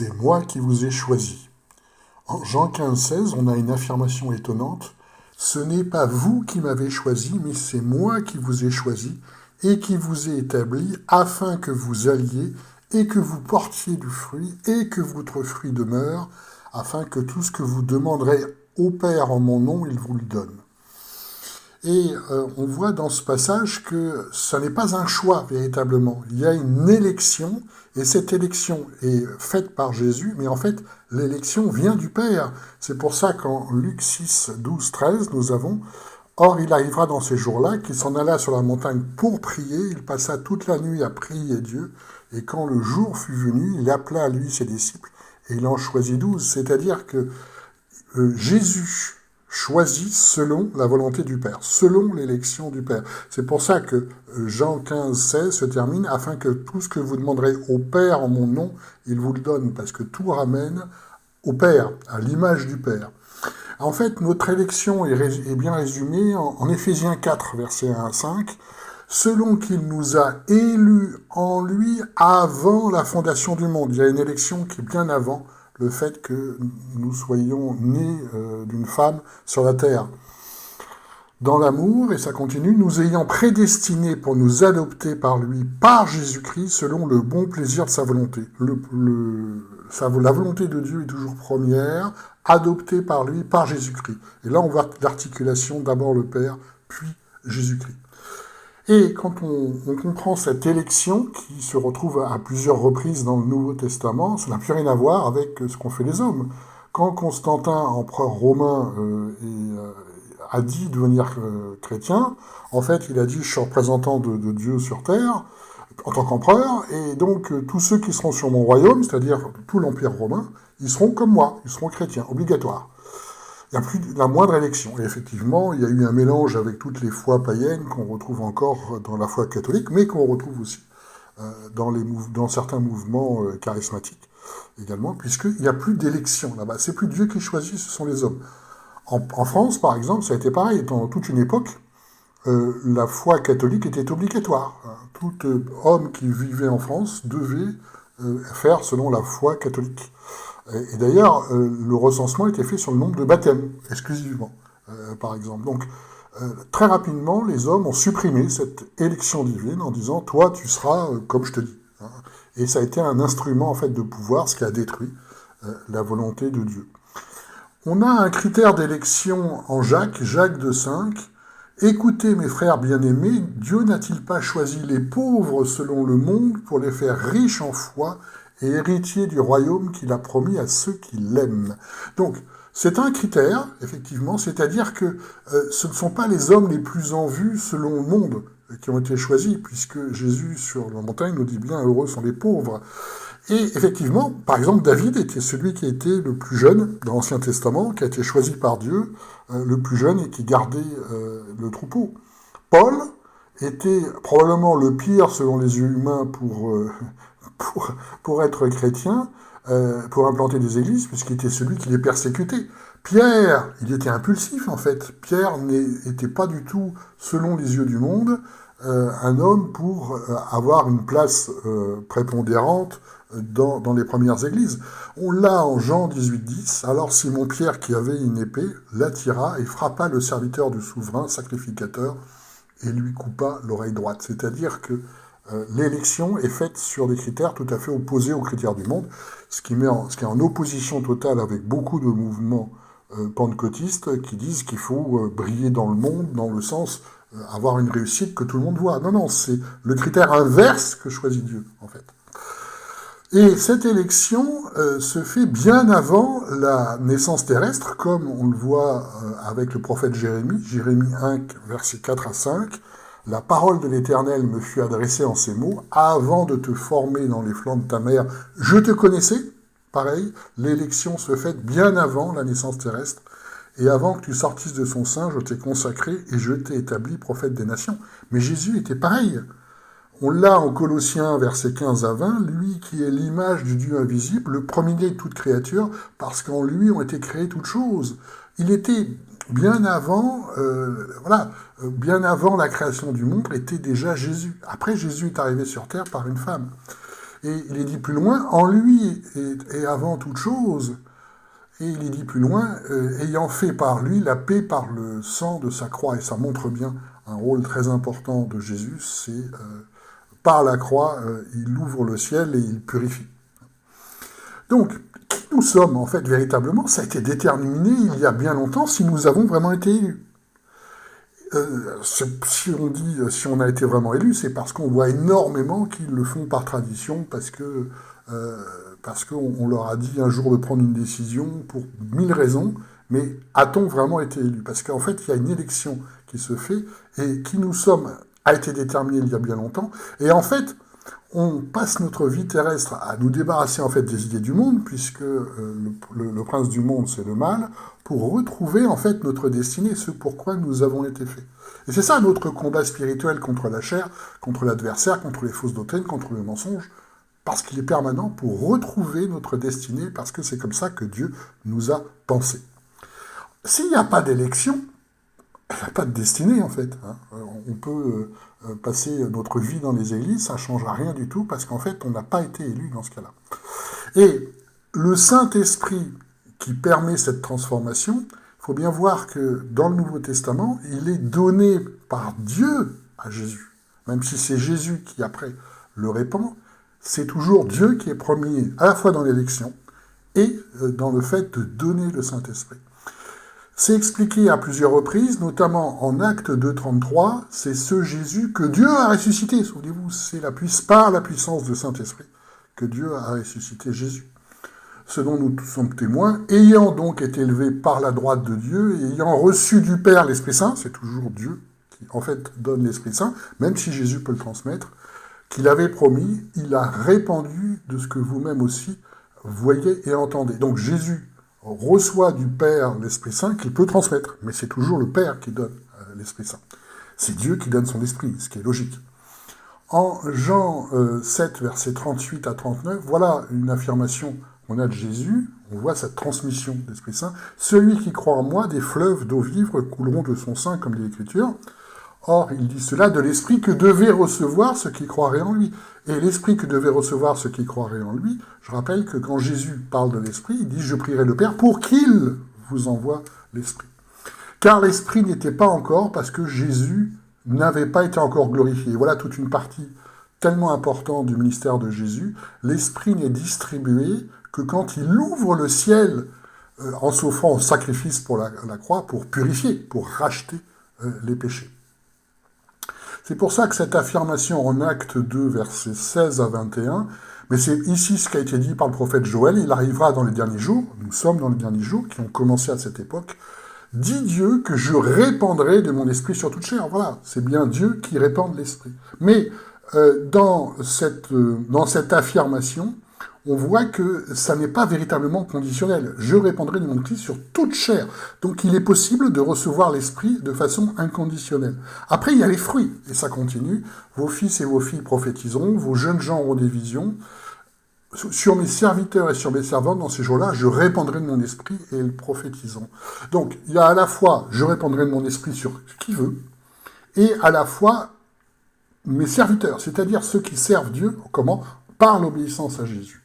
c'est moi qui vous ai choisi. En Jean 15,16, on a une affirmation étonnante. Ce n'est pas vous qui m'avez choisi, mais c'est moi qui vous ai choisi et qui vous ai établi afin que vous alliez et que vous portiez du fruit et que votre fruit demeure, afin que tout ce que vous demanderez au Père en mon nom, il vous le donne. Et on voit dans ce passage que ce n'est pas un choix véritablement. Il y a une élection, et cette élection est faite par Jésus, mais en fait, l'élection vient du Père. C'est pour ça qu'en Luc 6, 12, 13, nous avons « Or, il arrivera dans ces jours-là qu'il s'en alla sur la montagne pour prier, il passa toute la nuit à prier Dieu, et quand le jour fut venu, il appela à lui ses disciples, et il en choisit 12. » C'est-à-dire que Jésus choisi selon la volonté du Père, selon l'élection du Père. C'est pour ça que Jean 15, 16 se termine, afin que tout ce que vous demanderez au Père en mon nom, il vous le donne, parce que tout ramène au Père, à l'image du Père. En fait, notre élection est bien résumée en Éphésiens 4, versets 1 à 5, selon qu'il nous a élus en lui avant la fondation du monde. Il y a une élection qui est bien avant le fait que nous soyons nés d'une femme sur la terre. Dans l'amour, et ça continue, nous ayant prédestinés pour nous adopter par lui, par Jésus-Christ, selon le bon plaisir de sa volonté. La volonté de Dieu est toujours première, adoptée par lui, par Jésus-Christ. Et là, on voit l'articulation, d'abord le Père, puis Jésus-Christ. Et quand on comprend cette élection, qui se retrouve à plusieurs reprises dans le Nouveau Testament, ça n'a plus rien à voir avec ce qu'ont fait les hommes. Quand Constantin, empereur romain, a dit devenir chrétien, en fait, il a dit « je suis représentant de Dieu sur terre », en tant qu'empereur, et donc tous ceux qui seront sur mon royaume, c'est-à-dire tout l'Empire romain, ils seront comme moi, ils seront chrétiens, obligatoires. Il n'y a plus la moindre élection. Et effectivement, il y a eu un mélange avec toutes les foi païennes qu'on retrouve encore dans la foi catholique, mais qu'on retrouve aussi dans certains mouvements charismatiques également, puisqu'il n'y a plus d'élection là-bas. C'est plus Dieu qui choisit, ce sont les hommes. En France, par exemple, ça a été pareil. Pendant toute une époque, la foi catholique était obligatoire. Tout homme qui vivait en France devait faire selon la foi catholique. Et d'ailleurs, le recensement était fait sur le nombre de baptêmes, exclusivement, par exemple. Donc, très rapidement, les hommes ont supprimé cette élection divine en disant « toi, tu seras comme je te dis ». Et ça a été un instrument, en fait, de pouvoir, ce qui a détruit la volonté de Dieu. On a un critère d'élection en Jacques 2,5. « Écoutez, mes frères bien-aimés, Dieu n'a-t-il pas choisi les pauvres selon le monde pour les faire riches en foi et héritiers du royaume qu'il a promis à ceux qui l'aiment ?» Donc, c'est un critère, effectivement, c'est-à-dire que ce ne sont pas les hommes les plus en vue selon le monde qui ont été choisis, puisque Jésus, sur la montagne, nous dit bien « heureux sont les pauvres ». Et effectivement, par exemple, David était celui qui était le plus jeune dans l'Ancien Testament, qui a été choisi par Dieu, le plus jeune et qui gardait le troupeau. Paul était probablement le pire, selon les yeux humains, pour être chrétien, pour implanter des églises, puisqu'il était celui qui les persécutait. Pierre, il était impulsif en fait. Pierre n'était pas du tout, selon les yeux du monde, un homme pour avoir une place prépondérante dans les premières églises. On l'a en Jean 18,10. Alors Simon-Pierre, qui avait une épée, l'attira et frappa le serviteur du souverain sacrificateur et lui coupa l'oreille droite. C'est-à-dire que l'élection est faite sur des critères tout à fait opposés aux critères du monde, ce qui est en opposition totale avec beaucoup de mouvements pentecôtistes qui disent qu'il faut briller dans le monde, dans le sens avoir une réussite que tout le monde voit. Non, c'est le critère inverse que choisit Dieu, en fait. Et cette élection se fait bien avant la naissance terrestre, comme on le voit avec le prophète Jérémie, Jérémie 1, versets 4 à 5. « La parole de l'Éternel me fut adressée en ces mots, avant de te former dans les flancs de ta mère, je te connaissais. » Pareil, l'élection se fait bien avant la naissance terrestre, et avant que tu sortisses de son sein, je t'ai consacré et je t'ai établi prophète des nations. Mais Jésus était pareil. On l'a en Colossiens, versets 15 à 20, lui qui est l'image du Dieu invisible, le premier-né de toute créature, parce qu'en lui ont été créées toutes choses. Il était bien avant, bien avant la création du monde, était déjà Jésus. Après, Jésus est arrivé sur terre par une femme. Et il est dit plus loin, en lui et avant toute chose, et il est dit plus loin, ayant fait par lui la paix par le sang de sa croix. Et ça montre bien un rôle très important de Jésus, c'est par la croix, il ouvre le ciel et il purifie. Donc, qui nous sommes en fait véritablement, ça a été déterminé il y a bien longtemps si nous avons vraiment été élus. Si on a été vraiment élu, c'est parce qu'on voit énormément qu'ils le font par tradition, parce qu'on leur a dit un jour de prendre une décision pour 1000 raisons, mais a-t-on vraiment été élu? Parce qu'en fait, il y a une élection qui se fait, et qui nous sommes a été déterminée il y a bien longtemps, et en fait, on passe notre vie terrestre à nous débarrasser en fait des idées du monde, puisque le prince du monde, c'est le mal, pour retrouver en fait notre destinée, ce pourquoi nous avons été faits. Et c'est ça notre combat spirituel contre la chair, contre l'adversaire, contre les fausses doctrines, contre le mensonge, parce qu'il est permanent pour retrouver notre destinée, parce que c'est comme ça que Dieu nous a pensé. S'il n'y a pas d'élection, il n'y a pas de destinée en fait. On peut passer notre vie dans les églises, ça ne changera rien du tout, parce qu'en fait on n'a pas été élu dans ce cas-là. Et le Saint-Esprit qui permet cette transformation, il faut bien voir que dans le Nouveau Testament, il est donné par Dieu à Jésus. Même si c'est Jésus qui après le répand, c'est toujours Dieu qui est premier, à la fois dans l'élection et dans le fait de donner le Saint-Esprit. C'est expliqué à plusieurs reprises, notamment en Actes 2.33, c'est ce Jésus que Dieu a ressuscité. Souvenez-vous, c'est par la puissance du Saint-Esprit que Dieu a ressuscité Jésus. Ce dont nous sommes témoins, ayant donc été élevé par la droite de Dieu, et ayant reçu du Père l'Esprit Saint, c'est toujours Dieu qui en fait donne l'Esprit Saint, même si Jésus peut le transmettre, qu'il avait promis, il a répandu de ce que vous-même aussi voyez et entendez. Donc Jésus reçoit du Père l'Esprit Saint qu'il peut transmettre, mais c'est toujours le Père qui donne l'Esprit Saint. C'est Dieu qui donne son esprit, ce qui est logique. En Jean 7, versets 38 à 39, voilà une affirmation qu'on a de Jésus, on voit cette transmission de l'Esprit Saint. « Celui qui croit en moi, des fleuves d'eau vive couleront de son sein, comme dit l'Écriture. » Or, il dit cela de l'Esprit que devait recevoir ceux qui croiraient en lui. Et l'Esprit que devait recevoir ceux qui croiraient en lui, je rappelle que quand Jésus parle de l'Esprit, il dit « Je prierai le Père pour qu'il vous envoie l'Esprit. » Car l'Esprit n'était pas encore, parce que Jésus n'avait pas été encore glorifié. Voilà toute une partie tellement importante du ministère de Jésus. L'Esprit n'est distribué que quand il ouvre le ciel en s'offrant au sacrifice pour la croix, pour purifier, pour racheter les péchés. C'est pour ça que cette affirmation en Acte 2, versets 16 à 21, mais c'est ici ce qui a été dit par le prophète Joël, il arrivera dans les derniers jours, nous sommes dans les derniers jours, qui ont commencé à cette époque, dit Dieu que je répandrai de mon esprit sur toute chair. Voilà, c'est bien Dieu qui répand de l'esprit. Mais dans cette affirmation, on voit que ça n'est pas véritablement conditionnel. Je répandrai de mon esprit sur toute chair. Donc il est possible de recevoir l'esprit de façon inconditionnelle. Après, il y a les fruits, et ça continue. Vos fils et vos filles prophétiseront, vos jeunes gens auront des visions. Sur mes serviteurs et sur mes servantes, dans ces jours-là, je répandrai de mon esprit et ils prophétiseront. Donc, il y a à la fois, je répandrai de mon esprit sur qui veut, et à la fois mes serviteurs, c'est-à-dire ceux qui servent Dieu, comment? Par l'obéissance à Jésus,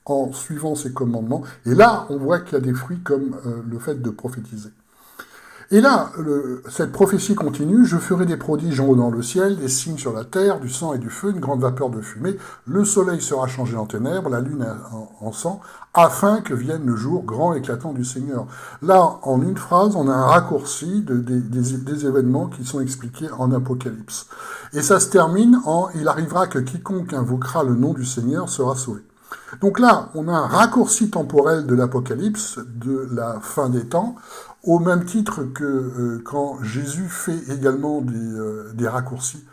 en suivant ses commandements. Et là, on voit qu'il y a des fruits comme le fait de prophétiser. Et là, cette prophétie continue, je ferai des prodiges en haut dans le ciel, des signes sur la terre, du sang et du feu, une grande vapeur de fumée, le soleil sera changé en ténèbres, la lune en sang, afin que vienne le jour grand et éclatant du Seigneur. Là, en une phrase, on a un raccourci des événements qui sont expliqués en Apocalypse. Et ça se termine en « Il arrivera que quiconque invoquera le nom du Seigneur sera sauvé ». Donc là, on a un raccourci temporel de l'Apocalypse, de la fin des temps, au même titre que quand Jésus fait également des raccourcis,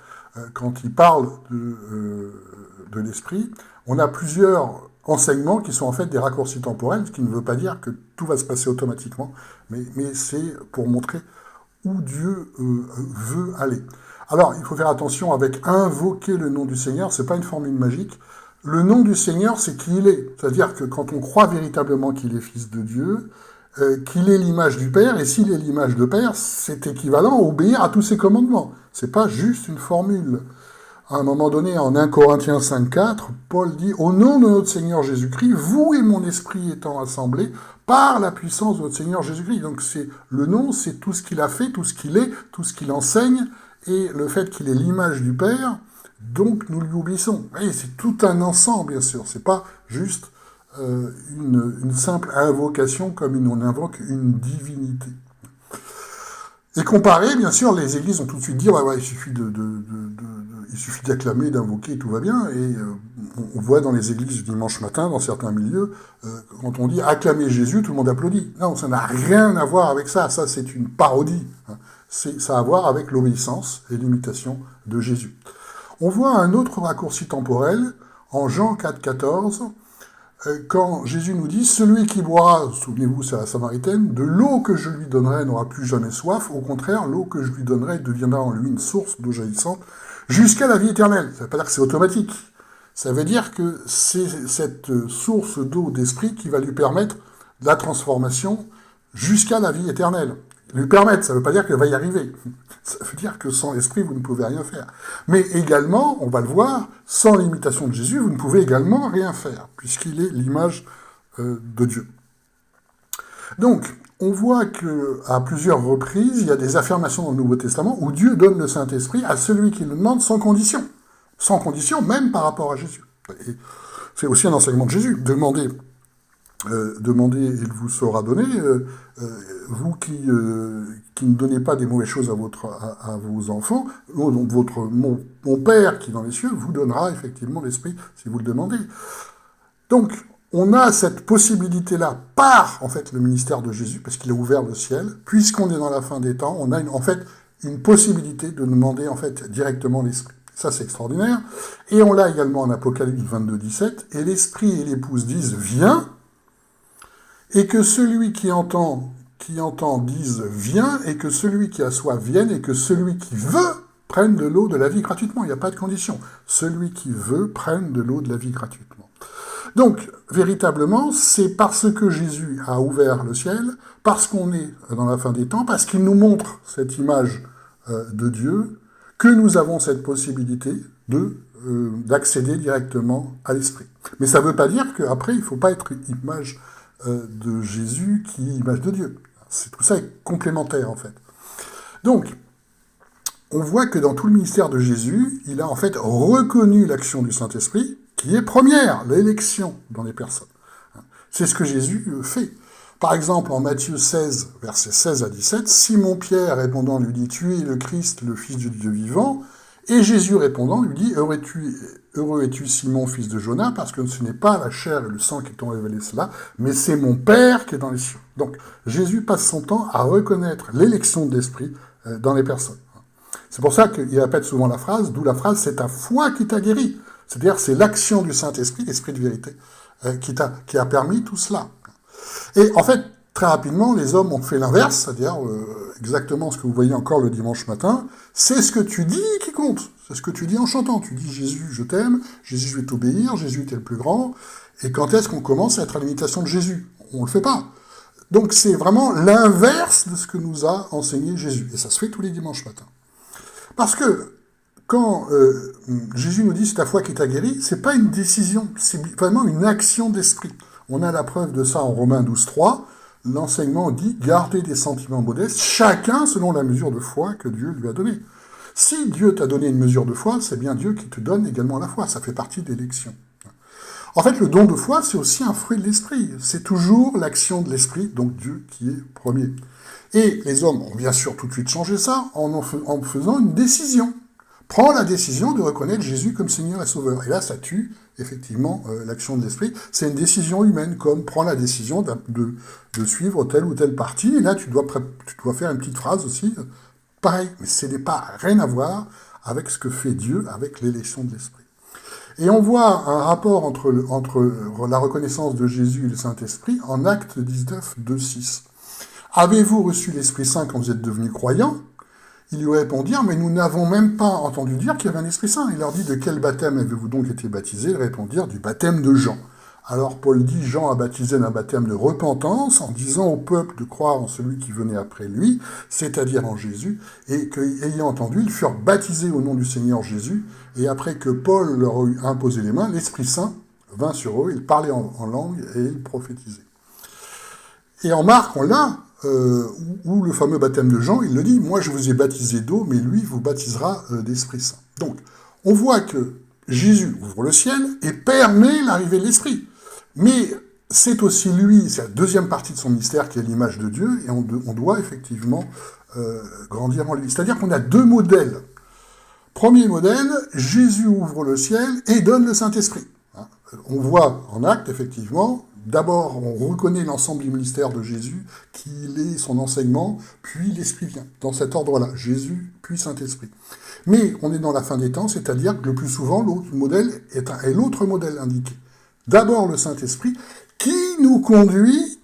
quand il parle de l'Esprit, on a plusieurs enseignements qui sont en fait des raccourcis temporels, ce qui ne veut pas dire que tout va se passer automatiquement, mais c'est pour montrer où Dieu veut aller. Alors, il faut faire attention avec invoquer le nom du Seigneur, c'est pas une formule magique. Le nom du Seigneur, c'est qui il est. C'est-à-dire que quand on croit véritablement qu'il est fils de Dieu, qu'il est l'image du Père, et s'il est l'image de Père, c'est équivalent à obéir à tous ses commandements. C'est pas juste une formule. À un moment donné, en 1 Corinthiens 5,4, Paul dit « Au nom de notre Seigneur Jésus-Christ, vous et mon esprit étant assemblés par la puissance de notre Seigneur Jésus-Christ. » Donc le nom, c'est tout ce qu'il a fait, tout ce qu'il est, tout ce qu'il enseigne, et le fait qu'il est l'image du Père, donc nous lui obéissons. Et c'est tout un ensemble, bien sûr. C'est pas juste une simple invocation comme on invoque une divinité. Et comparé, bien sûr, les églises ont tout de suite dit ouais, il suffit d'acclamer, d'invoquer, tout va bien. Et on voit dans les églises du dimanche matin, dans certains milieux, quand on dit acclamer Jésus, tout le monde applaudit. Non, ça n'a rien à voir avec ça. Ça, c'est une parodie. Ça a à voir avec l'obéissance et l'imitation de Jésus. On voit un autre raccourci temporel en Jean 4,14, quand Jésus nous dit « Celui qui boira, souvenez-vous, c'est la Samaritaine, de l'eau que je lui donnerai n'aura plus jamais soif. Au contraire, l'eau que je lui donnerai deviendra en lui une source d'eau jaillissante jusqu'à la vie éternelle. » Ça ne veut pas dire que c'est automatique. Ça veut dire que c'est cette source d'eau d'esprit qui va lui permettre la transformation jusqu'à la vie éternelle. Lui permettre, ça ne veut pas dire qu'elle va y arriver. Ça veut dire que sans l'esprit, vous ne pouvez rien faire. Mais également, on va le voir, sans l'imitation de Jésus, vous ne pouvez également rien faire, puisqu'il est l'image de Dieu. Donc, on voit qu'à plusieurs reprises, il y a des affirmations dans le Nouveau Testament où Dieu donne le Saint-Esprit à celui qui le demande sans condition. Sans condition, même par rapport à Jésus. Et c'est aussi un enseignement de Jésus. Demandez et il vous sera donné. Vous qui ne donnez pas des mauvaises choses à vos enfants, donc mon Père qui est dans les cieux vous donnera effectivement l'Esprit si vous le demandez. Donc, on a cette possibilité-là par, en fait, le ministère de Jésus, parce qu'il a ouvert le ciel. Puisqu'on est dans la fin des temps, on a une possibilité de demander, en fait, directement l'Esprit. Ça, c'est extraordinaire. Et on l'a également en Apocalypse 22, 17. Et l'Esprit et l'épouse disent « Viens ». Et que celui qui entend dise « Viens », et que celui qui a soif vienne, et que celui qui veut prenne de l'eau de la vie gratuitement. Il n'y a pas de condition. Celui qui veut prenne de l'eau de la vie gratuitement. Donc, véritablement, c'est parce que Jésus a ouvert le ciel, parce qu'on est dans la fin des temps, parce qu'il nous montre cette image de Dieu, que nous avons cette possibilité d'accéder directement à l'Esprit. Mais ça ne veut pas dire qu'après, il ne faut pas être image de Jésus qui est image de Dieu. Tout ça est complémentaire, en fait. Donc, on voit que dans tout le ministère de Jésus, il a en fait reconnu l'action du Saint-Esprit, qui est première, l'élection dans les personnes. C'est ce que Jésus fait. Par exemple, en Matthieu 16, versets 16 à 17, Simon-Pierre répondant lui dit « Tu es le Christ, le Fils du Dieu vivant ». Et Jésus répondant lui dit « Heureux es-tu, Simon, fils de Jonas, parce que ce n'est pas la chair et le sang qui t'ont révélé cela, mais c'est mon Père qui est dans les cieux. » Donc, Jésus passe son temps à reconnaître l'élection de l'Esprit dans les personnes. C'est pour ça qu'il répète souvent la phrase, d'où la phrase « C'est ta foi qui t'a guéri ». C'est-à-dire, c'est l'action du Saint-Esprit, l'Esprit de vérité, qui a permis tout cela. Et en fait, très rapidement, les hommes ont fait l'inverse, c'est-à-dire exactement ce que vous voyez encore le dimanche matin, c'est ce que tu dis qui compte, c'est ce que tu dis en chantant. Tu dis « Jésus, je t'aime, Jésus, je vais t'obéir, Jésus, t'es le plus grand ». Et quand est-ce qu'on commence à être à l'imitation de Jésus? On ne le fait pas. Donc c'est vraiment l'inverse de ce que nous a enseigné Jésus. Et ça se fait tous les dimanches matins. Parce que quand Jésus nous dit « c'est ta foi qui t'a guéri », c'est pas une décision, c'est vraiment une action d'esprit. On a la preuve de ça en Romains 12, 3. L'enseignement dit « gardez des sentiments modestes, chacun selon la mesure de foi que Dieu lui a donnée ». Si Dieu t'a donné une mesure de foi, c'est bien Dieu qui te donne également la foi, ça fait partie de l'élection. En fait, le don de foi, c'est aussi un fruit de l'esprit. C'est toujours l'action de l'esprit, donc Dieu qui est premier. Et les hommes ont bien sûr tout de suite changé ça en faisant une décision. Prends la décision de reconnaître Jésus comme Seigneur et Sauveur. Et là, ça tue effectivement l'action de l'esprit. C'est une décision humaine, comme prends la décision de suivre tel ou tel parti. Et là, tu dois faire une petite phrase aussi. Pareil, mais ce n'est pas rien à voir avec ce que fait Dieu, avec l'élection de l'esprit. Et on voit un rapport entre la reconnaissance de Jésus et le Saint-Esprit en Actes 19, 2, 6. Avez-vous reçu l'Esprit Saint quand vous êtes devenus croyants? Ils lui répondirent, mais nous n'avons même pas entendu dire qu'il y avait un Esprit Saint. Il leur dit, de quel baptême avez-vous donc été baptisés? Ils répondirent, du baptême de Jean. Alors Paul dit, Jean a baptisé d'un baptême de repentance en disant au peuple de croire en celui qui venait après lui, c'est-à-dire en Jésus, et qu'ayant entendu, ils furent baptisés au nom du Seigneur Jésus, et après que Paul leur eut imposé les mains, l'Esprit Saint vint sur eux, ils parlaient en langue et ils prophétisaient. Et en Marc, on l'a, où le fameux baptême de Jean, il le dit, moi je vous ai baptisé d'eau, mais lui vous baptisera d'Esprit Saint. Donc, on voit que Jésus ouvre le ciel et permet l'arrivée de l'Esprit. Mais c'est aussi lui, c'est la deuxième partie de son mystère qui est l'image de Dieu, et on doit effectivement grandir en lui. C'est-à-dire qu'on a deux modèles. Premier modèle, Jésus ouvre le ciel et donne le Saint-Esprit. On voit en acte, effectivement, d'abord on reconnaît l'ensemble du ministère de Jésus, qu'il est son enseignement, puis l'Esprit vient. Dans cet ordre-là, Jésus, puis Saint-Esprit. Mais on est dans la fin des temps, c'est-à-dire que le plus souvent, l'autre modèle est l'autre modèle indiqué. D'abord le Saint-Esprit, qui nous conduit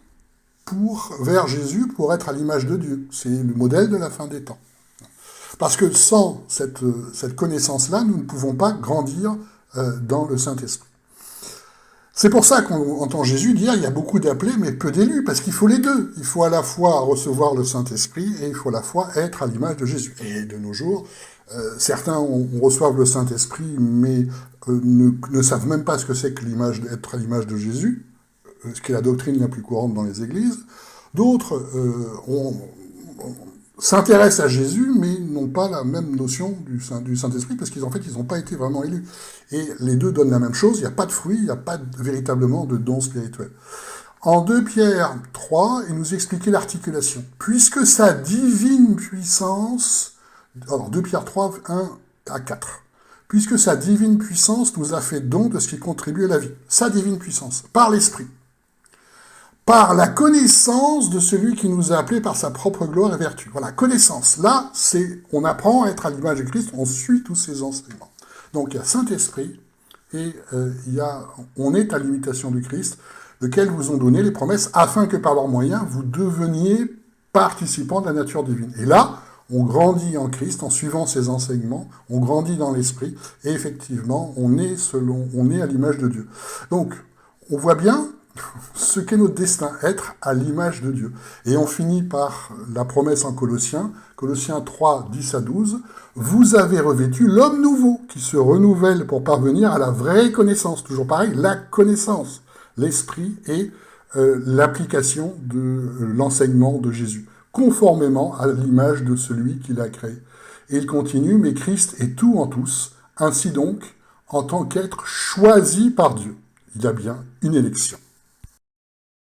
vers Jésus pour être à l'image de Dieu. C'est le modèle de la fin des temps. Parce que sans cette connaissance-là, nous ne pouvons pas grandir dans le Saint-Esprit. C'est pour ça qu'on entend Jésus dire il y a beaucoup d'appelés, mais peu d'élus, parce qu'il faut les deux. Il faut à la fois recevoir le Saint-Esprit et il faut à la fois être à l'image de Jésus. Et de nos jours, certains reçoivent le Saint-Esprit, mais ne savent même pas ce que c'est que être à l'image de Jésus, ce qui est la doctrine la plus courante dans les églises. D'autres s'intéressent à Jésus, mais n'ont pas la même notion du Saint-Esprit, parce qu'ils n'ont pas été vraiment élus. Et les deux donnent la même chose, il n'y a pas de fruit, il n'y a pas véritablement de don spirituel. En 2 Pierre 3, il nous expliquait l'articulation. Puisque sa divine puissance, alors 2 Pierre 3, 1 à 4, puisque sa divine puissance nous a fait don de ce qui contribue à la vie. Sa divine puissance, par l'Esprit. Par la connaissance de celui qui nous a appelés par sa propre gloire et vertu. Voilà, connaissance. Là, on apprend à être à l'image de Christ, on suit tous ses enseignements. Donc il y a Saint-Esprit, et on est à l'imitation du Christ, lequel vous ont donné les promesses, afin que par leurs moyens, vous deveniez participants de la nature divine. Et là, on grandit en Christ en suivant ses enseignements, on grandit dans l'Esprit, et effectivement, on est à l'image de Dieu. Donc, on voit bien ce qu'est notre destin, être à l'image de Dieu. Et on finit par la promesse en Colossiens 3, 10 à 12, « Vous avez revêtu l'homme nouveau qui se renouvelle pour parvenir à la vraie connaissance. » Toujours pareil, la connaissance, l'esprit et l'application de l'enseignement de Jésus, conformément à l'image de celui qui l'a créé. Et il continue, « Mais Christ est tout en tous, ainsi donc, en tant qu'être choisi par Dieu. » Il y a bien une élection.